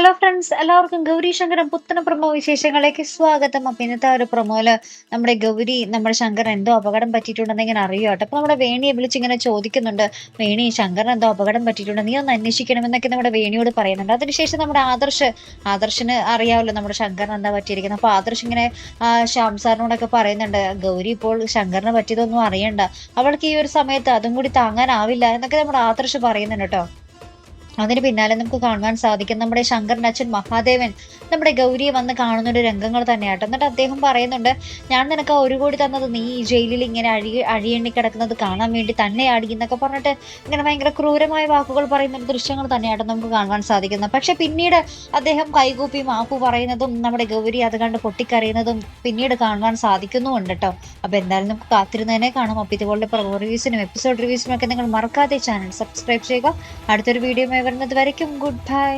Hello friends, എല്ലാവർക്കും ഗൗരി ശങ്കരം പുത്തന promo വിശേഷങ്ങളിലേക്ക് സ്വാഗതം. അപ്പൊ ഇന്നത്തെ ഒരു പ്രൊമോയില് നമ്മുടെ ശങ്കർ എന്തോ അപകടം പറ്റിയിട്ടുണ്ടെന്ന് ഇങ്ങനെ അറിയാട്ടോ. അപ്പൊ നമ്മുടെ വേണിയെ വിളിച്ചിങ്ങനെ ചോദിക്കുന്നുണ്ട്, വേണി ശങ്കറിന് എന്തോ അപകടം പറ്റിയിട്ടുണ്ട്, നീ ഒന്ന് അന്വേഷിക്കണമെന്നൊക്കെ നമ്മുടെ വേണിയോട് പറയുന്നുണ്ട്. അതിനുശേഷം നമ്മുടെ ആദർശിന് അറിയാമല്ലോ നമ്മുടെ ശങ്കറിന് എന്താ പറ്റിയിരിക്കുന്നത്. അപ്പൊ ആദർശ് ഇങ്ങനെ ശ്യാം സാറിനോടൊക്കെ പറയുന്നുണ്ട്, ഗൗരി ഇപ്പോൾ ശങ്കറിന് പറ്റിയതൊന്നും അറിയണ്ട, അവൾക്ക് ഈ ഒരു സമയത്ത് അതും കൂടി താങ്ങാനാവില്ല എന്നൊക്കെ നമ്മുടെ ആദർശ് പറയുന്നുണ്ട് കേട്ടോ. അതിന് പിന്നാലെ നമുക്ക് കാണുവാൻ സാധിക്കും നമ്മുടെ ശങ്കറിന്റെ അച്ഛൻ മഹാദേവൻ നമ്മുടെ ഗൗരിയെ വന്ന് കാണുന്ന ഒരു രംഗങ്ങൾ തന്നെയാട്ടോ. എന്നിട്ട് അദ്ദേഹം പറയുന്നുണ്ട്, ഞാൻ നിനക്ക് 1 കോടി തന്നത് നീ ഈ ജയിലിൽ ഇങ്ങനെ അഴിയെണ്ണി കിടക്കുന്നത് കാണാൻ വേണ്ടി തന്നെയാടി എന്നൊക്കെ പറഞ്ഞിട്ട് ഇങ്ങനെ ഭയങ്കര ക്രൂരമായ വാക്കുകൾ പറയുന്ന ഒരു ദൃശ്യങ്ങൾ തന്നെയാട്ടോ നമുക്ക് കാണുവാൻ സാധിക്കുന്നത്. പക്ഷെ പിന്നീട് അദ്ദേഹം കൈകൂപ്പി മാപ്പു പറയുന്നതും നമ്മുടെ ഗൗരി അത് കണ്ട് പൊട്ടിക്കറിയുന്നതും പിന്നീട് കാണുവാൻ സാധിക്കുന്നുമുണ്ട് കേട്ടോ. അപ്പൊ എന്തായാലും നമുക്ക് കാത്തിരുന്നതിനെ കാണാം. അപ്പൊ ഇതുപോലുള്ള പ്രൊമോ റിവ്യൂസിനും എപ്പിസോഡ് റിവ്യൂസിനും ഒക്കെ നിങ്ങൾ മറക്കാതെ ചാനൽ സബ്സ്ക്രൈബ് ചെയ്യുക. അടുത്തൊരു വീഡിയോ വരുന്നത് വരയ്ക്കും ഗുഡ് ബൈ.